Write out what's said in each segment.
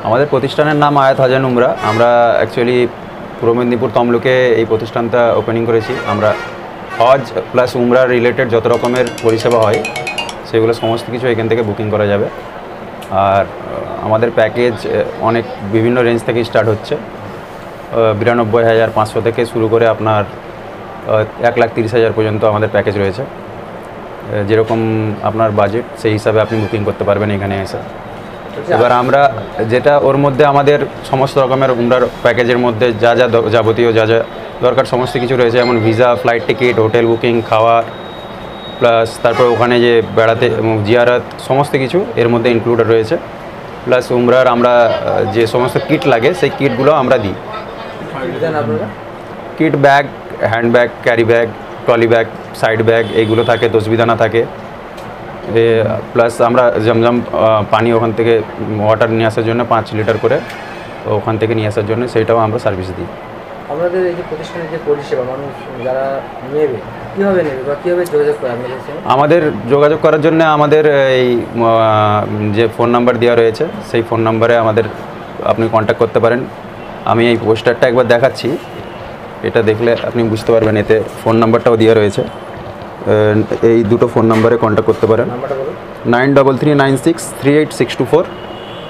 আমাদের প্রতিষ্ঠানের নাম আয়াত হাজ অ্যান্ড উমরা। আমরা অ্যাকচুয়ালি পূর্ব মেদিনীপুর তমলুকে এই প্রতিষ্ঠানটা ওপেনিং করেছি। আমরা হজ প্লাস উমরা রিলেটেড যত রকমের পরিষেবা হয় সেগুলো সমস্ত কিছু এখান থেকে বুকিং করা যাবে। আর আমাদের প্যাকেজ অনেক বিভিন্ন রেঞ্জ থেকে স্টার্ট হচ্ছে। 92,500 থেকে শুরু করে আপনার 1,30,000 পর্যন্ত আমাদের প্যাকেজ রয়েছে। যেরকম আপনার বাজেট সেই হিসাবে আপনি বুকিং করতে পারবেন এখানে এসে। এবার আমরা যেটা ওর মধ্যে আমাদের সমস্ত রকমের উমরার প্যাকেজের মধ্যে যা যা যাবতীয় যা যা দরকার সমস্ত কিছু রয়েছে, যেমন visa, flight ticket, hotel booking, খাওয়ার, প্লাস তারপর ওখানে যে বেড়াতে এবং জিয়ারত সমস্ত কিছু এর মধ্যে ইনক্লুডেড রয়েছে। প্লাস উমরার আমরা যে সমস্ত কিট লাগে সেই কিটগুলো আমরা দিই। Kit bag, hand bag, carry bag, trolley bag, side bag এইগুলো থাকে, তসবিদানা থাকে। প্লাস আমরা জমজম পানি ওখান থেকে ওয়াটার নিয়ে আসার জন্য 5 লিটার করে ওখান থেকে নিয়ে আসার জন্য সেইটাও আমরা সার্ভিস দিই। আমাদের এই যে প্রতিষ্ঠানের যে পরিষেবা মানুষ যারা নেবে কীভাবে নেবে বা কীভাবে যোগাযোগ করে আমাদের যোগাযোগ করার জন্য আমাদের এই যে ফোন নাম্বার দেওয়া রয়েছে সেই ফোন নাম্বারে আপনি কন্ট্যাক্ট করতে পারেন। আমি এই পোস্টারটা একবার দেখাচ্ছি, এটা দেখলে আপনি বুঝতে পারবেন। এতে ফোন নাম্বারটাও দেওয়া রয়েছে। এই দুটো ফোন নাম্বারে কন্ট্যাক্ট করতে পারেন। 9339638624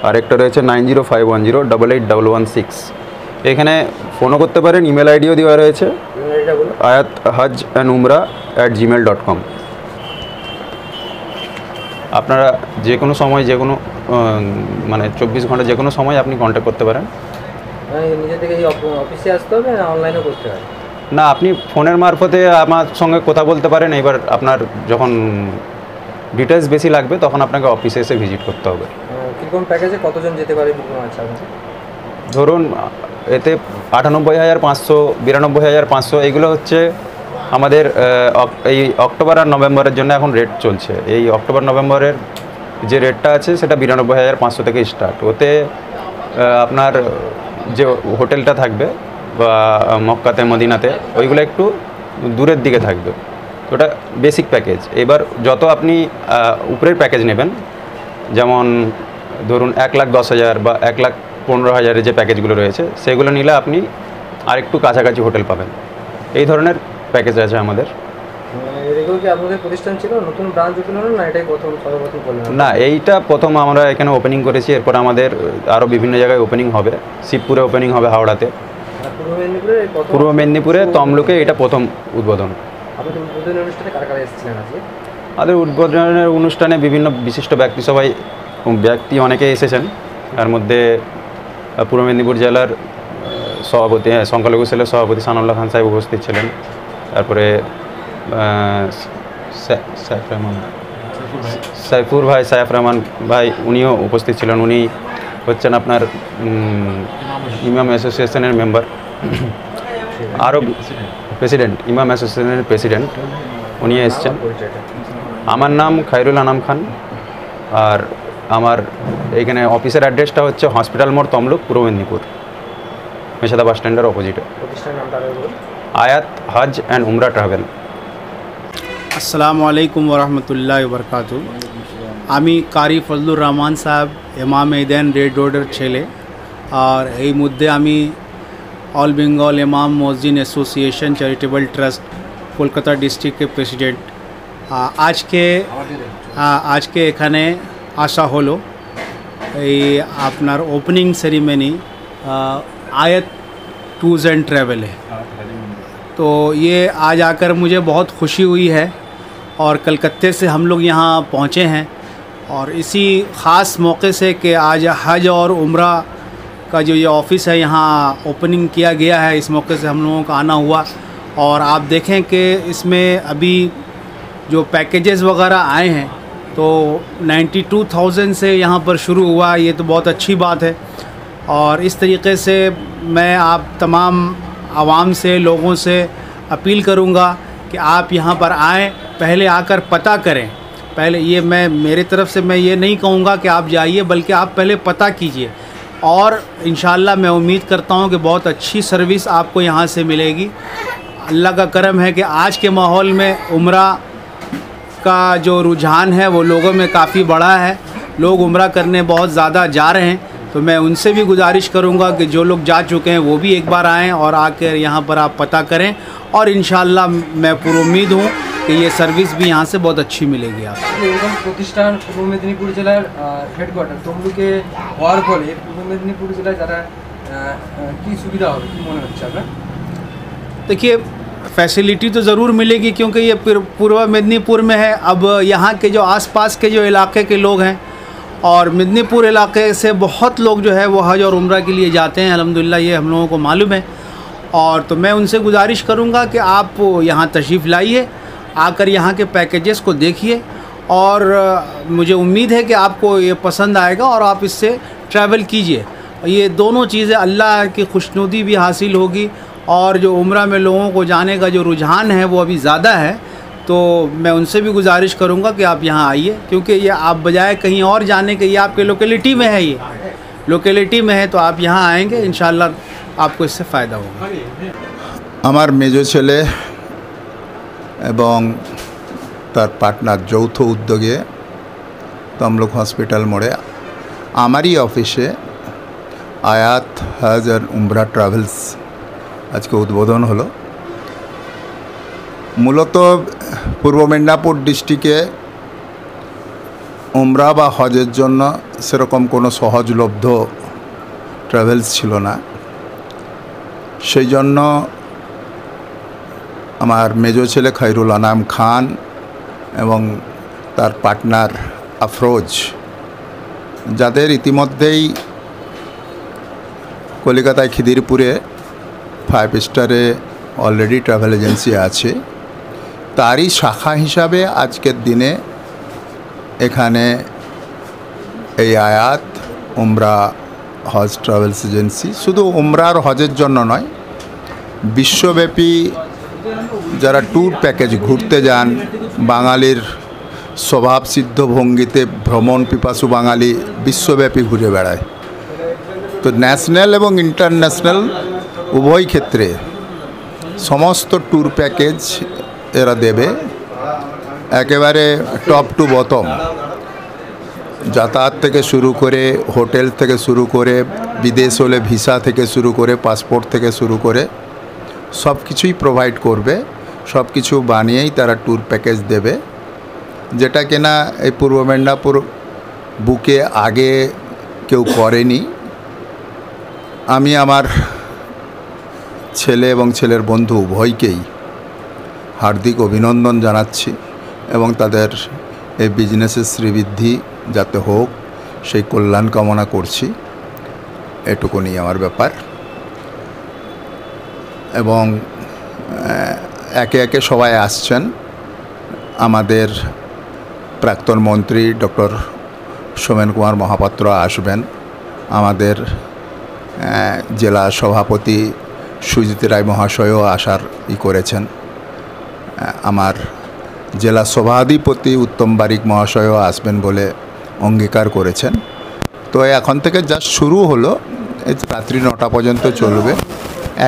আর একটা রয়েছে 9051088116। এখানে ফোনও করতে পারেন, ইমেল আইডিও দেওয়া রয়েছে ayathajandumra@gmail.com। আপনারা যে কোনো সময় যে কোনো মানে 24 ঘন্টা যে কোনো সময় আপনি কন্ট্যাক্ট করতে পারেন। নিজে থেকে অফিসে আসতে হবে না অনলাইনেও করতে হবে? না, আপনি ফোনের মারফতে আমার সঙ্গে কথা বলতে পারেন। এবার আপনার যখন ডিটেলস বেশি লাগবে তখন আপনাকে অফিসে এসে ভিজিট করতে হবে। কীরকম প্যাকেজে কতজন যেতে পারে? ধরুন এতে 98,500, 92,500 এইগুলো হচ্ছে আমাদের এই অক্টোবর আর নভেম্বরের জন্য এখন রেট চলছে। এই অক্টোবর নভেম্বরের যে রেটটা আছে সেটা 92,500 থেকে স্টার্ট। ওতে আপনার যে হোটেলটা থাকবে বা মক্কাতে মদিনাতে ওইগুলো একটু দূরের দিকে থাকবে, ওটা বেসিক প্যাকেজ। এবার যত আপনি উপরের প্যাকেজ নেবেন, যেমন ধরুন 1,10,000 বা 1,15,000 যে প্যাকেজগুলো রয়েছে সেগুলো নিলে আপনি আরেকটু কাছাকাছি হোটেল পাবেন। এই ধরনের প্যাকেজ আছে আমাদের। আপনাদের প্রতিষ্ঠান ছিল নতুন ব্রাঞ্চ ওপেন হলো না এটাই প্রথম? না, এইটা প্রথম আমরা এখানে ওপেনিং করেছি। এরপর আমাদের আরও বিভিন্ন জায়গায় ওপেনিং হবে। শিবপুরে ওপেনিং হবে, হাওড়াতে। পূর্ব মেদিনীপুরে তমলুকে এটা প্রথম উদ্বোধন। আমাদের উদ্বোধনের অনুষ্ঠানে বিভিন্ন বিশিষ্ট ব্যক্তি অনেকে এসেছেন। তার মধ্যে পূর্ব মেদিনীপুর জেলার সভাপতি, সংখ্যালঘু সেলের সভাপতি সানাউল্লাহ খান সাহেব উপস্থিত ছিলেন। তারপরে সাইফুর রহমান ভাই উনিও উপস্থিত ছিলেন। উনি হচ্ছেন আপনার ইমাম অ্যাসোসিয়েশনের মেম্বার, আরও প্রেসিডেন্ট, ইমাম অ্যাসোসিয়েশনের প্রেসিডেন্ট উনি এসছেন। আমার নাম খায়রুল আনাম খান। আর আমার এইখানে অফিসের অ্যাড্রেসটা হচ্ছে হসপিটাল মোড়, তমলুক, পূর্ব মেদিনীপুর, মেশাদা বাস স্ট্যান্ডের অপোজিটে। আয়াত হাজ অ্যান্ড উমরা ট্রাভেল। আসসালামু আলাইকুম ওরহমতুল্লাহি ওবরকাতু। আমি কারি ফজলুর রহমান সাহেব, ইমাম ঈদেন রেড রোডের ছেলে। আর এই মধ্যে আমি অল বেঙ্গল ইমাম মসজিদ অ্যাসোসিয়েশন চ্যারিটেবল ট্রাস্ট কলকাতা ডিস্ট্রিক্টের প্রেসিডেন্ট। আজকে এখানে আসা হলো এই আপনার ओपनिंग सेरेमनी आयत टूर्स एंड ट्रैवल है। तो ये आज आकर मुझे बहुत खुशी हुई है और कलकत्ते से हम लोग यहाँ पहुँचे हैं और इसी ख़ास मौके से कि आज हज और उम्रा का जो ये ऑफ़िस है यहाँ ओपनिंग किया गया है, इस मौके से हम लोगों का आना हुआ। और आप देखें कि इसमें अभी जो पैकेजेस वगैरह आए हैं तो 92,000 से यहाँ पर शुरू हुआ। ये तो बहुत अच्छी बात है। और इस तरीके से मैं आप तमाम आवाम से, लोगों से अपील करूँगा कि आप यहाँ पर आएँ, पहले आकर पता करें। पहले ये मेरी तरफ से मैं ये नहीं कहूँगा कि आप जाइए, बल्कि आप पहले पता कीजिए। और इंशाअल्लाह मैं उम्मीद करता हूँ कि बहुत अच्छी सर्विस आपको यहाँ से मिलेगी। अल्लाह का करम है कि आज के माहौल में उम्रा का जो रुझान है वो लोगों में काफ़ी बड़ा है। लोग उम्रा करने बहुत ज़्यादा जा रहे हैं। तो मैं उनसे भी गुजारिश करूंगा कि जो लोग जा चुके हैं वो भी एक बार आएँ और आकर यहाँ पर आप पता करें, और इंशाल्लाह मैं पूरी उम्मीद हूँ कि ये सर्विस भी यहाँ से बहुत अच्छी मिलेगी आपको। এরকম প্রতিষ্ঠান পূর্ব মেদিনীপুর জেলার হেডকোয়ার্টার তমলুকে হওয়ার ফলে পূর্ব মেদিনীপুর জেলায় যারা কি সুবিধা হবে কি মনে হচ্ছে আপনার? देखिए, फैसिलिटी तो ज़रूर मिलेगी क्योंकि ये पूर्व मेदिनीपुर में है। अब यहाँ के जो आसपास के जो इलाके के लोग हैं और मेदिनीपुर इलाके से बहुत लोग जो है वो हज और उम्रा के लिए जाते हैं, अल्हम्दुलिल्लाह ये हम लोगों को मालूम है। और तो मैं उनसे गुजारिश करूँगा कि आप यहाँ तशरीफ़ लाइए, आकर यहाँ के पैकेजेस को देखिए, और मुझे उम्मीद है कि आपको ये पसंद आएगा और आप इससे ट्रैवल कीजिए। ये दोनों चीज़ें, अल्लाह की खुशनुदी भी हासिल होगी और जो उम्रा में लोगों को जाने का जो रुझान है वो अभी ज़्यादा है। तो मैं उनसे भी गुजारिश करूँगा कि आप यहाँ आइए, क्योंकि ये आप बजाय कहीं और जाने के, ये आपके लोकेलिटी में है, ये लोकेलिटी में है, तो आप यहाँ आएँगे इंशाल्लाह आपको इससे फ़ायदा होगा। আমার মেজো ছেলে এবং তার পার্টনার যৌথ উদ্যোগে তমলুক হসপিটাল মোড়ে আমারই অফিসে আয়াত হজ আর উমরা ট্রাভেলস আজকে উদ্বোধন হলো। মূলত পূর্ব মেদিনীপুর ডিস্ট্রিক্টে উমরা বা হজের জন্য সেরকম কোনো সহজলভ্য ট্রাভেলস ছিল না। সেই জন্য আমার মেজো ছেলে খৈরুল আনাম খান এবং তার পার্টনার আফরোজ, যাদের ইতিমধ্যেই কলকাতায় খিদিরপুরে 5 স্টারে অলরেডি ট্রাভেল এজেন্সি আছে, তারই শাখা হিসাবে আজকের দিনে এখানে এই আয়াত উমরা হজ ট্রাভেলস এজেন্সি শুধু উমরা আর হজের জন্য নয়, বিশ্বব্যাপী যারা ট্যুর প্যাকেজ ঘুরতে যান, বাঙালির স্বভাবসিদ্ধ ভঙ্গিতে ভ্রমণ পিপাসু বাঙালি বিশ্বব্যাপী ঘুরে বেড়ায়। তো ন্যাশনাল এবং ইন্টারন্যাশনাল উভয় ক্ষেত্রে সমস্ত ট্যুর প্যাকেজ এরা দেবে, একেবারে টপ টু বটম, যাতায়াত থেকে শুরু করে, হোটেল থেকে শুরু করে, বিদেশ হলে ভিসা থেকে শুরু করে, পাসপোর্ট থেকে শুরু করে সব কিছুই প্রোভাইড করবে। সব কিছু বানিয়েই তারা ট্যুর প্যাকেজ দেবে, যেটা কিনা এই পূর্ব মেদিনীপুর বুকে আগে কেউ করেনি। আমি আমার ছেলে এবং ছেলের বন্ধু উভয়কেই হার্দিক অভিনন্দন জানাচ্ছি এবং তাদের এই বিজনেসের শ্রীবৃদ্ধি যাতে হোক সেই কল্যাণ কামনা করছি। এটুকুনি আমার ব্যাপার। এবং একে একে সবাই আসছেন। আমাদের প্রাক্তন মন্ত্রী ডক্টর সোমেন কুমার মহাপাত্র আসবেন, আমাদের জেলা সভাপতি সুজিত রায় মহাশয়ও আসার করেছেন, আমার জেলা সভাধিপতি উত্তম বারিক মহাশয়ও আসবেন বলে অঙ্গীকার করেছেন। তো এখন থেকে জাস্ট শুরু হলো, রাত্রি 9টা পর্যন্ত চলবে।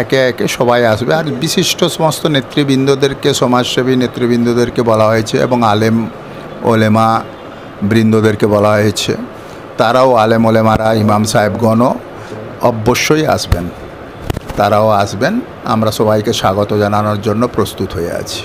একে একে সবাই আসবে, আর বিশিষ্ট সমস্ত নেতৃবৃন্দদেরকে, সমাজসেবী নেতৃবৃন্দদেরকে বলা হয়েছে এবং আলেম ওলেমা বৃন্দদেরকে বলা হয়েছে। তারাও আলেম ওলেমারা, ইমাম সাহেবগণও অবশ্যই আসবেন, তারাও আসবেন। আমরা সবাইকে স্বাগত জানানোর জন্য প্রস্তুত হয়ে আছি।